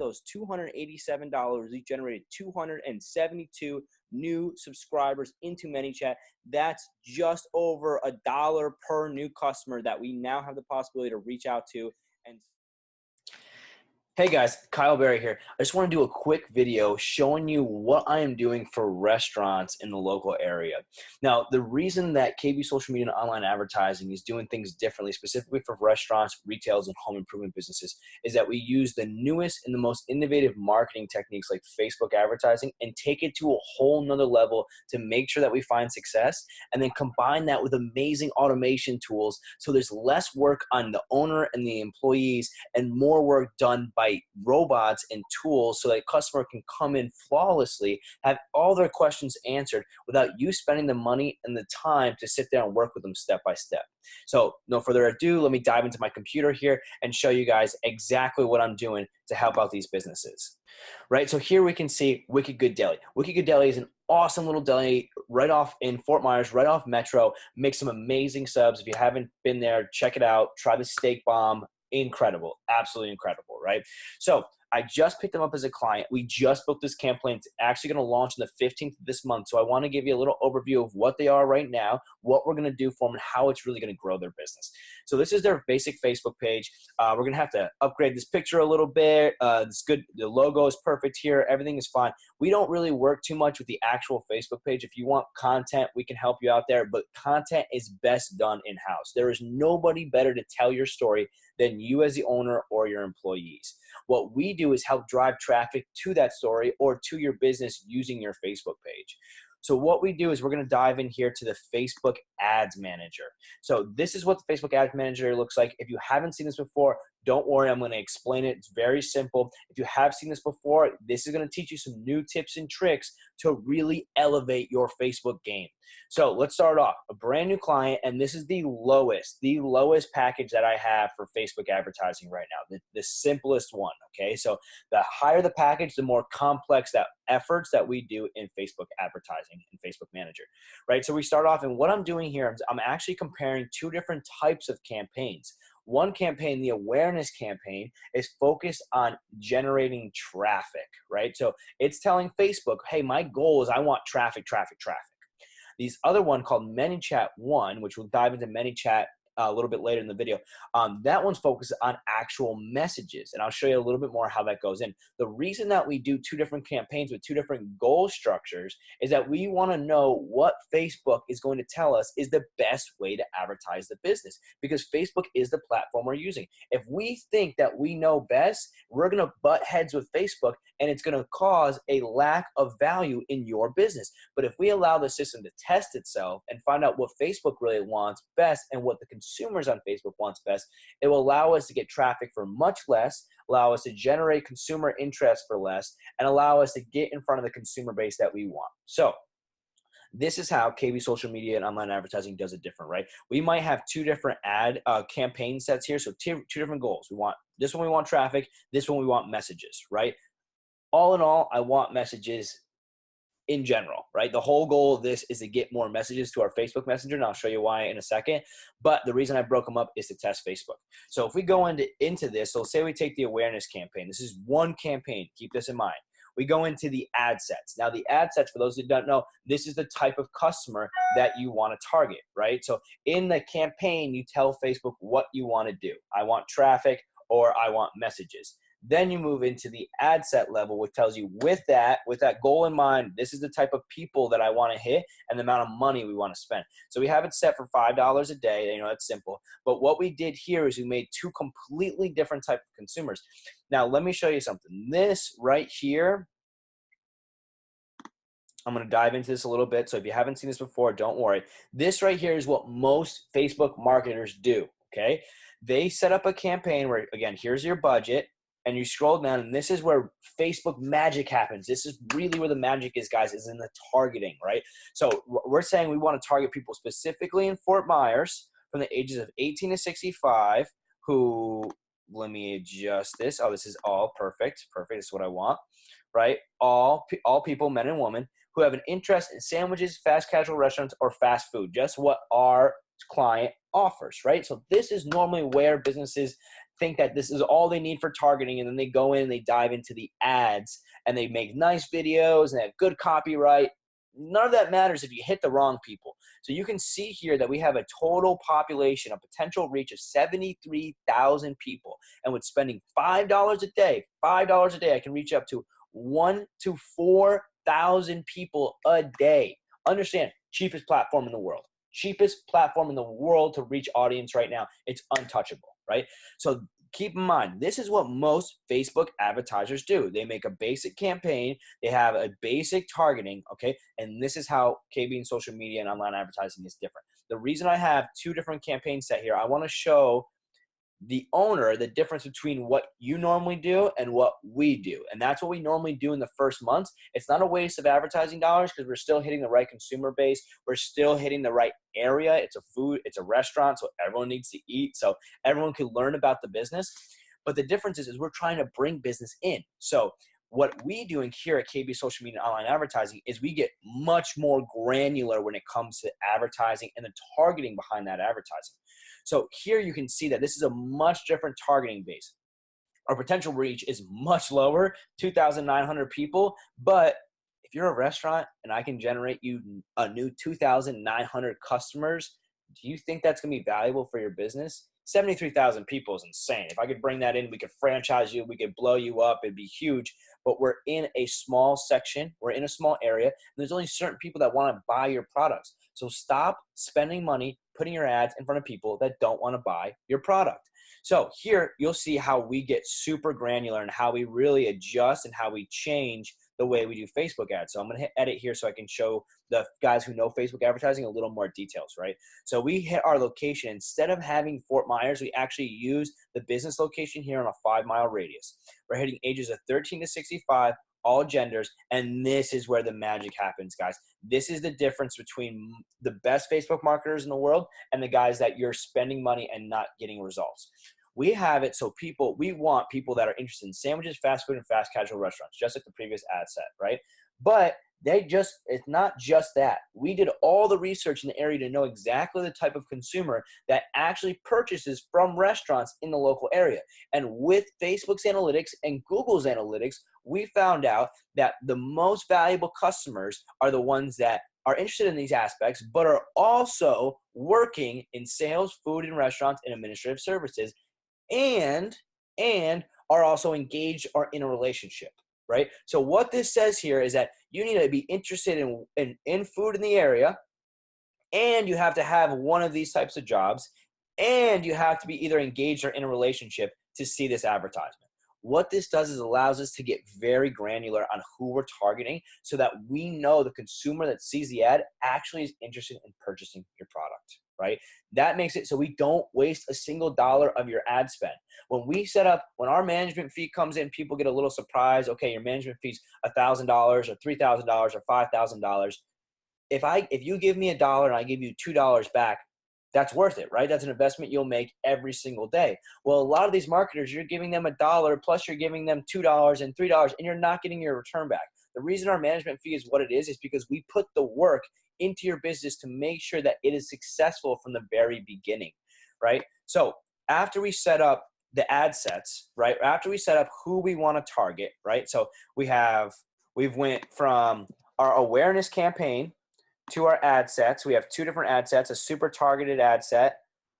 those $287, we generated 272 new subscribers into ManyChat. That's just over $1 per new customer that we now have the possibility to reach out to. And hey guys, Kyle Berry here. I just want to do a quick video showing you what I am doing for restaurants in the local area. Now, the reason that KB Social Media and Online Advertising is doing things differently, specifically for restaurants, retails, and home improvement businesses, is that we use the newest and the most innovative marketing techniques like Facebook advertising and take it to a whole nother level to make sure that we find success, and then combine that with amazing automation tools so there's less work on the owner and the employees and more work done by robots and tools so that a customer can come in flawlessly, have all their questions answered without you spending the money and the time to sit there and work with them step by step. So no further ado, let me dive into my computer here and show you guys exactly what I'm doing to help out these businesses. Right, so here we can see Wicked Good Deli. Wicked Good Deli is an awesome little deli right off in Fort Myers, right off Metro. Makes some amazing subs. If you haven't been there, check it out. Try the steak bomb. Incredible, absolutely incredible, right? So I just picked them up as a client. We just built this campaign. It's actually going to launch on the 15th of this month. So I want to give you a little overview of what they are right now, what we're going to do for them, and how it's really going to grow their business. So this is their basic Facebook page. We're going to have to upgrade this picture a little bit. It's good. The logo is perfect here. Everything is fine. We don't really work too much with the actual Facebook page. If you want content, we can help you out there, but content is best done in-house. There is nobody better to tell your story than you as the owner or your employees. What we do is help drive traffic to that story or to your business using your Facebook page. So what we do is we're going to dive in here to the Facebook Ads Manager. So this is what the Facebook Ads Manager looks like. If you haven't seen this before, don't worry, I'm going to explain it. It's very simple. If you have seen this before, this is going to teach you some new tips and tricks to really elevate your Facebook game. So let's start off. A brand new client, and this is the lowest package that I have for Facebook advertising right now, the simplest one, okay? So the higher the package, the more complex that efforts that we do in Facebook advertising and Facebook Manager, right? So we start off, and what I'm doing here, I'm actually comparing two different types of campaigns. One campaign, the awareness campaign, is focused on generating traffic, right? So it's telling Facebook, hey, my goal is I want traffic. These other one called ManyChat 1, which we'll dive into ManyChat a little bit later in the video. That one's focused on actual messages, and I'll show you a little bit more how that goes in. The reason that we do two different campaigns with two different goal structures is that we want to know what Facebook is going to tell us is the best way to advertise the business, because Facebook is the platform we're using. If we think that we know best, we're going to butt heads with Facebook, and it's going to cause a lack of value in your business. But if we allow the system to test itself and find out what Facebook really wants best and what the consumers on Facebook wants best, it will allow us to get traffic for much less, allow us to generate consumer interest for less, and allow us to get in front of the consumer base that we want. So this is how KB Social Media and Online Advertising does it different, right? We might have two different ad campaign sets here, so two different goals. We want this one, we want traffic. This one, we want messages, right? All in all, I want messages in general, right? The whole goal of this is to get more messages to our Facebook Messenger, and I'll show you why in a second. But the reason I broke them up is to test Facebook. So if we go into this, so say we take the awareness campaign. This is one campaign. Keep this in mind. We go into the ad sets. Now, the ad sets, for those who don't know, this is the type of customer that you want to target, right? So in the campaign, you tell Facebook what you want to do. I want traffic, or I want messages. Then you move into the ad set level, which tells you with that goal in mind, this is the type of people that I want to hit and the amount of money we want to spend. So we have it set for $5 a day. You know, that's simple. But what we did here is we made two completely different types of consumers. Now, let me show you something. This right here, I'm going to dive into this a little bit. So if you haven't seen this before, don't worry. This right here is what most Facebook marketers do, okay? They set up a campaign where, again, here's your budget. And you scroll down, and this is where Facebook magic happens. This is really where the magic is, guys, is in the targeting, right? So we're saying we want to target people specifically in Fort Myers from the ages of 18 to 65 who, let me adjust this. Oh, this is all perfect. Perfect. This is what I want, right? All people, men and women, who have an interest in sandwiches, fast casual restaurants, or fast food. Just what our client offers, right? So this is normally where businesses think that this is all they need for targeting, and then they go in and they dive into the ads and they make nice videos and they have good copyright. None of that matters if you hit the wrong people. So you can see here that we have a total population, a potential reach of 73,000 people. And with spending $5 a day, I can reach up to 1,000 to 4,000 people a day. Understand, cheapest platform in the world. Cheapest platform in the world to reach audience right now. It's untouchable, right? So keep in mind, this is what most Facebook advertisers do. They make a basic campaign, they have a basic targeting, okay? And this is how KB and social media and online advertising is different. The reason I have two different campaigns set here, I want to show the owner the difference between what you normally do and what we do. And that's what we normally do in the first months. It's not a waste of advertising dollars because we're still hitting the right consumer base. We're still hitting the right area. It's a restaurant, so everyone needs to eat. So everyone can learn about the business. But the difference is we're trying to bring business in. So what we do in here at KB Social Media and Online Advertising is we get much more granular when it comes to advertising and the targeting behind that advertising. So here you can see that this is a much different targeting base. Our potential reach is much lower, 2,900 people, but if you're a restaurant and I can generate you a new 2,900 customers, do you think that's going to be valuable for your business? 73,000 people is insane. If I could bring that in, we could franchise you, we could blow you up, it'd be huge. But we're in a small section, we're in a small area, and there's only certain people that want to buy your products. So stop spending money putting your ads in front of people that don't want to buy your product. So here you'll see how we get super granular and how we really adjust and how we change the way we do Facebook ads. So I'm going to hit edit here so I can show the guys who know Facebook advertising a little more details, right? So we hit our location. Instead of having Fort Myers, we actually use the business location here on a 5-mile radius. We're hitting ages of 13 to 65, all genders, and this is where the magic happens, guys. This is the difference between the best Facebook marketers in the world and the guys that you're spending money and not getting results. We have it so we want people that are interested in sandwiches, fast food, and fast casual restaurants, just like the previous ad set, right? But it's not just that. We did all the research in the area to know exactly the type of consumer that actually purchases from restaurants in the local area. And with Facebook's analytics and Google's analytics, we found out that the most valuable customers are the ones that are interested in these aspects, but are also working in sales, food and restaurants, and administrative services, and are also engaged or in a relationship, right? So what this says here is that you need to be interested in food in the area, and you have to have one of these types of jobs, and you have to be either engaged or in a relationship to see this advertisement. What this does is allows us to get very granular on who we're targeting so that we know the consumer that sees the ad actually is interested in purchasing your product, right? That makes it so we don't waste a single dollar of your ad spend. When our management fee comes in, people get a little surprised. Okay, your management fee's $1,000 or $3,000 or $5,000. If you give me $1 and I give you $2 back, that's worth it, right? That's an investment you'll make every single day. Well, a lot of these marketers, you're giving them $1 plus you're giving them $2 and $3 and you're not getting your return back. The reason our management fee is what it is because we put the work into your business to make sure that it is successful from the very beginning, right? So after we set up the ad sets, right? After we set up who we want to target, right? So we've went from our awareness campaign to our ad sets. We have two different ad sets, a super targeted ad set,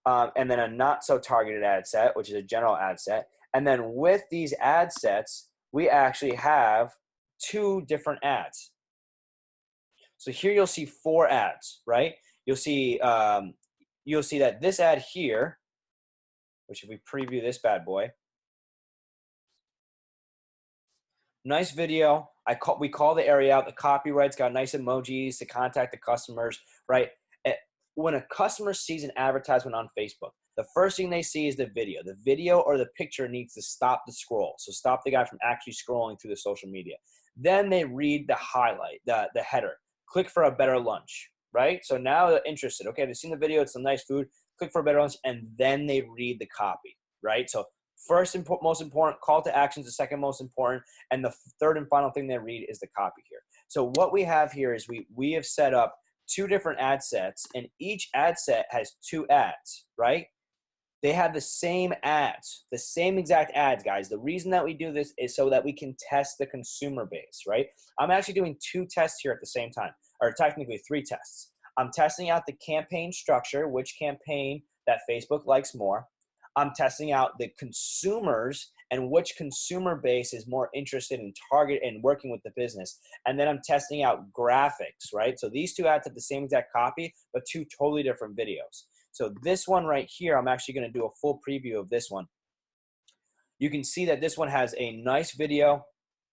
and then a not so targeted ad set, which is a general ad set. And then with these ad sets, we actually have two different ads. So here you'll see 4 ads, right? You'll see that this ad here, which if we preview this bad boy, nice video. We call the area out. The copyright's got nice emojis to contact the customers, right? When a customer sees an advertisement on Facebook, the first thing they see is the video. The video or the picture needs to stop the scroll. So stop the guy from actually scrolling through the social media. Then they read the highlight, the header. Click for a better lunch, right? So now they're interested. Okay, they've seen the video. It's some nice food. Click for a better lunch. And then they read the copy, right? So first most important, call to action is the second most important, and the third and final thing they read is the copy here. So what we have here is we have set up two different ad sets, and each ad set has two ads, right? They have the same ads, the same exact ads, guys. The reason that we do this is so that we can test the consumer base, right? I'm actually doing two tests here at the same time, or technically three tests. I'm testing out the campaign structure, which campaign that Facebook likes more. I'm testing out the consumers and which consumer base is more interested in target and working with the business. And then I'm testing out graphics, right? So these two ads have the same exact copy, but two totally different videos. So this one right here, I'm actually going to do a full preview of this one. You can see that this one has a nice video,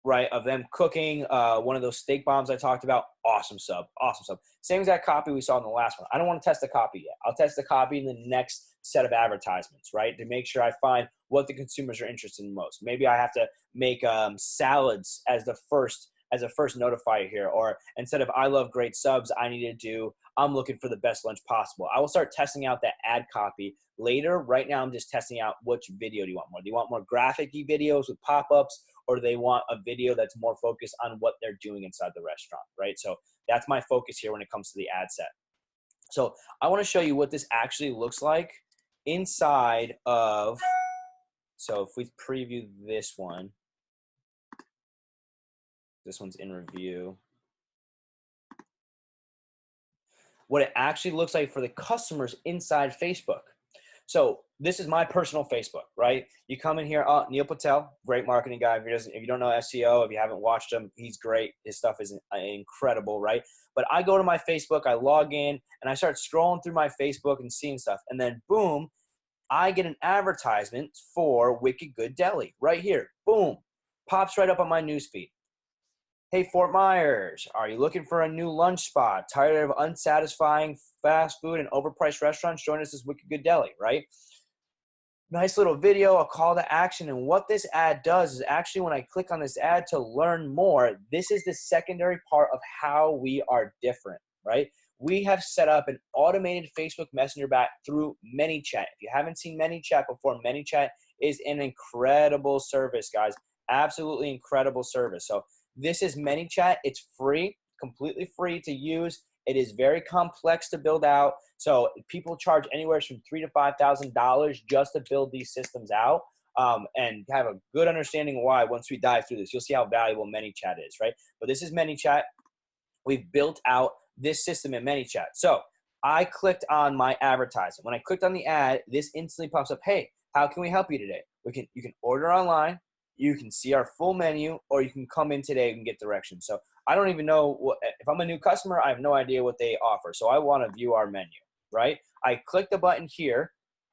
right, of them cooking one of those steak bombs I talked about. Awesome sub, awesome sub. Same exact copy we saw in the last one. I don't want to test the copy yet. I'll test the copy in the next set of advertisements, right, to make sure I find what the consumers are interested in most. Maybe I have to make salads as the first notifier here, or instead of I love great subs, I need to do I'm looking for the best lunch possible. I will start testing out that ad copy later. Right now, I'm just testing out which video do you want more. Do you want more graphic-y videos with pop-ups, or do they want a video that's more focused on what they're doing inside the restaurant, right? So that's my focus here when it comes to the ad set. So I want to show you what this actually looks like inside of, so if we preview this one's in review. What it actually looks like for the customers inside Facebook. So this is my personal Facebook, right? You come in here, Neil Patel, great marketing guy. If you don't know SEO, if you haven't watched him, he's great. His stuff is incredible, right? But I go to my Facebook, I log in, and I start scrolling through my Facebook and seeing stuff. And then boom, I get an advertisement for Wicked Good Deli right here. Boom, pops right up on my newsfeed. Hey, Fort Myers, are you looking for a new lunch spot? Tired of unsatisfying fast food and overpriced restaurants? Join us as Wicked Good Deli, right? Nice little video, a call to action. And what this ad does is actually when I click on this ad to learn more, this is the secondary part of how we are different, right? We have set up an automated Facebook Messenger bot through ManyChat. If you haven't seen ManyChat before, ManyChat is an incredible service, guys. Absolutely incredible service. So this is ManyChat. It's free, completely free to use. It is very complex to build out. So people charge anywhere from $3,000 to $5,000 just to build these systems out and have a good understanding why once we dive through this. You'll see how valuable ManyChat is, right? But this is ManyChat. We've built out this system in ManyChat. So I clicked on my advertisement. When I clicked on the ad, this instantly pops up, hey, how can we help you today? You can order online. You can see our full menu, or you can come in today and get directions. So I don't even know if I'm a new customer, I have no idea what they offer. So I want to view our menu, right? I click the button here,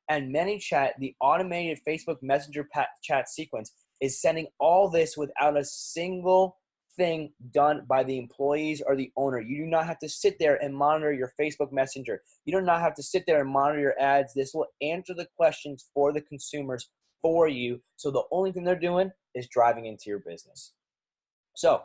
and ManyChat, the automated Facebook Messenger chat sequence, is sending all this without a single thing done by the employees or the owner. You do not have to sit there and monitor your Facebook Messenger. You do not have to sit there and monitor your ads. This will answer the questions for the consumers for you. So the only thing they're doing is driving into your business. So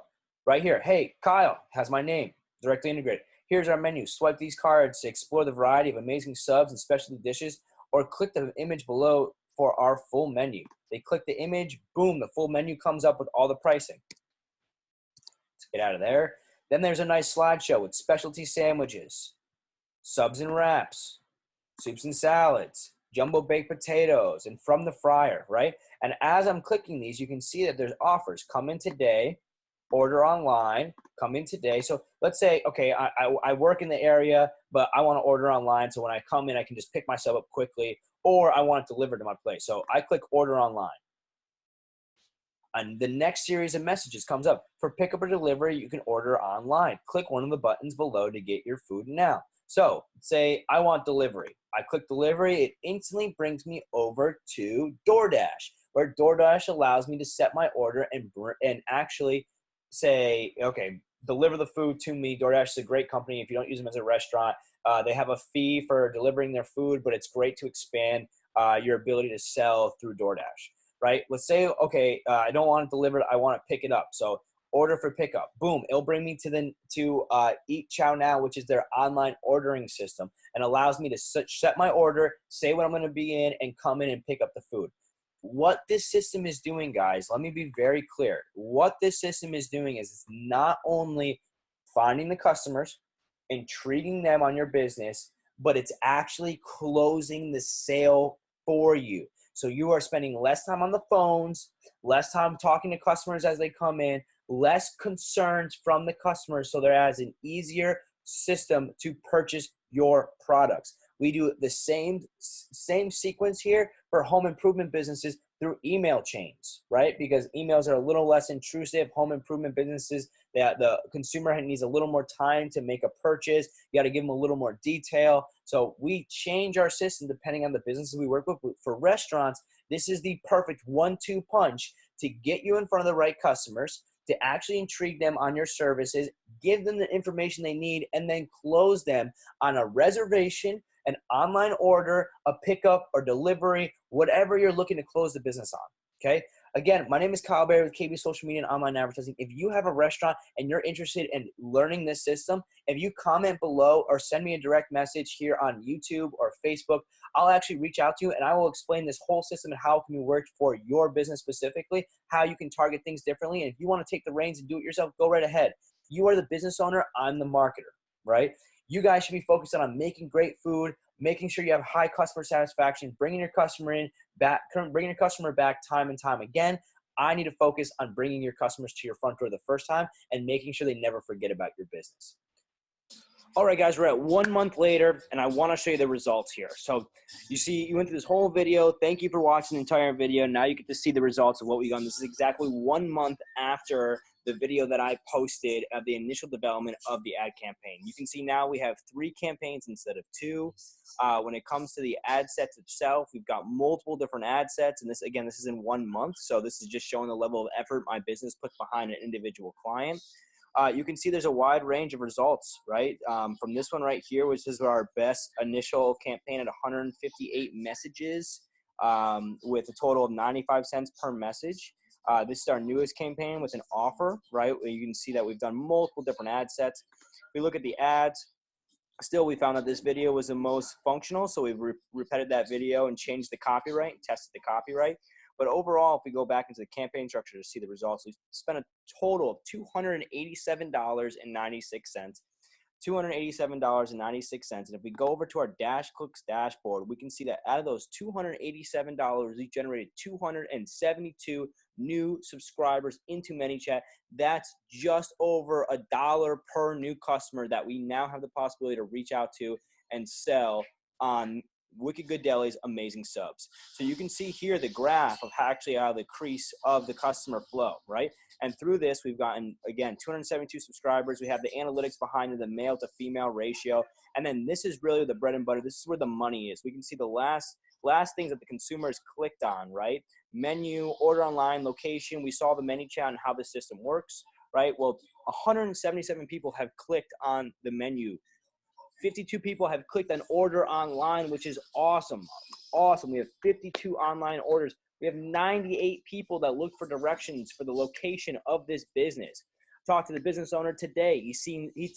right here, hey, Kyle has my name, directly integrated. Here's our menu. Swipe these cards to explore the variety of amazing subs and specialty dishes, or click the image below for our full menu. They click the image, boom, the full menu comes up with all the pricing. Let's get out of there. Then there's a nice slideshow with specialty sandwiches, subs and wraps, soups and salads, jumbo baked potatoes, and from the fryer, right? And as I'm clicking these, you can see that there's offers. Come in today, order online, come in today. So let's say, okay, I work in the area, but I want to order online. So when I come in, I can just pick myself up quickly, or I want it delivered to my place. So I click order online. And the next series of messages comes up. For pickup or delivery, you can order online. Click one of the buttons below to get your food now. So say I want delivery. I click delivery. It instantly brings me over to DoorDash, where DoorDash allows me to set my order and actually say, okay, deliver the food to me. DoorDash is a great company. If you don't use them as a restaurant, they have a fee for delivering their food, but it's great to expand your ability to sell through DoorDash, right? Let's say, okay, I don't want it delivered. I want to pick it up. So order for pickup. Boom, it'll bring me to Eat Chow Now, which is their online ordering system, and allows me to set my order, say what I'm going to be in, and come in and pick up the food. What this system is doing, guys, let me be very clear. What this system is doing is it's not only finding the customers intriguing them on your business, but it's actually closing the sale for you. So you are spending less time on the phones, less time talking to customers as they come in, less concerns from the customers, so there is an easier system to purchase your products. We do the same sequence here for home improvement businesses through email chains, right? Because emails are a little less intrusive. Home improvement businesses, that the consumer needs a little more time to make a purchase. You got to give them a little more detail. So we change our system depending on the businesses we work with. For restaurants, this is the perfect 1-2 punch to get you in front of the right customers, to actually intrigue them on your services, give them the information they need, and then close them on a reservation, an online order, a pickup or delivery, whatever you're looking to close the business on, okay? Again, my name is Kyle Berry with KB Social Media and Online Advertising. If you have a restaurant and you're interested in learning this system, if you comment below or send me a direct message here on YouTube or Facebook, I'll actually reach out to you and I will explain this whole system and how it can be worked for your business specifically, how you can target things differently. And if you want to take the reins and do it yourself, go right ahead. You are the business owner, I'm the marketer, right? You guys should be focused on making great food, making sure you have high customer satisfaction, bringing your customer back time and time again. I need to focus on bringing your customers to your front door the first time and making sure they never forget about your business. All right, guys, we're at 1 month later, and I want to show you the results here. So you see, you went through this whole video. Thank you for watching the entire video. Now you get to see the results of what we've done. This is exactly 1 month after the video that I posted of the initial development of the ad campaign. You can see now we have 3 campaigns instead of 2. When it comes to the ad sets itself, we've got multiple different ad sets, and this is in 1 month. So this is just showing the level of effort my business puts behind an individual client. You can see there's a wide range of results, right? From this one right here, which is our best initial campaign at 158 messages with a total of 95 cents per message. This is our newest campaign with an offer, right? You can see that we've done multiple different ad sets. We look at the ads. Still, we found that this video was the most functional, so we repeated that video and changed the copyright, tested the copyright. But overall, if we go back into the campaign structure to see the results, we spent a total of $287.96. $287.96. And if we go over to our clicks dashboard, we can see that out of those $287, we generated 272 new subscribers into ManyChat. That's just over $1 per new customer that we now have the possibility to reach out to and sell on Wicked Good Deli's amazing subs. So you can see here the graph of actually how the increase of the customer flow, right? And through this, we've gotten, again, 272 subscribers. We have the analytics behind it, the male to female ratio. And then this is really the bread and butter. This is where the money is. We can see the last things that the consumers clicked on, right? Menu, order online, location. We saw the ManyChat and how the system works, right? Well, 177 people have clicked on the menu. 52 people have clicked on order online, which is awesome. Awesome. We have 52 online orders. We have 98 people that look for directions for the location of this business. Talked to the business owner today. He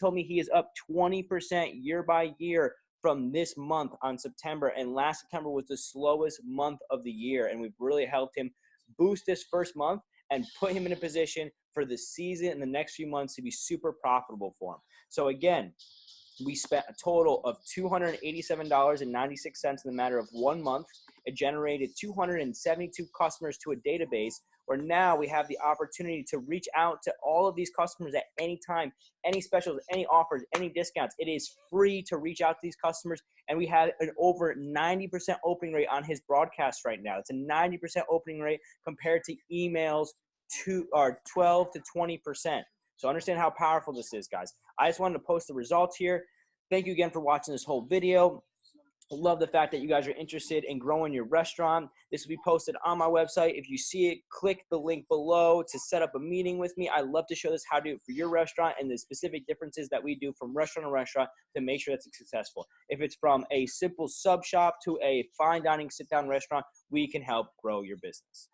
told me he is up 20% year by year from this month on September, and last September was the slowest month of the year, and we've really helped him boost this first month and put him in a position for the season and the next few months to be super profitable for him. So again, we spent a total of $287.96 in the matter of 1 month. It generated 272 customers to a database where now we have the opportunity to reach out to all of these customers at any time, any specials, any offers, any discounts. It is free to reach out to these customers, and we have an over 90% opening rate on his broadcast right now. It's a 90% opening rate compared to emails 12 to 20%. So understand how powerful this is, guys. I just wanted to post the results here. Thank you again for watching this whole video. Love the fact that you guys are interested in growing your restaurant. This will be posted on my website. If you see it, click the link below to set up a meeting with me. I love to show this how to do it for your restaurant and the specific differences that we do from restaurant to restaurant to make sure that's successful. If it's from a simple sub shop to a fine dining sit-down restaurant, we can help grow your business.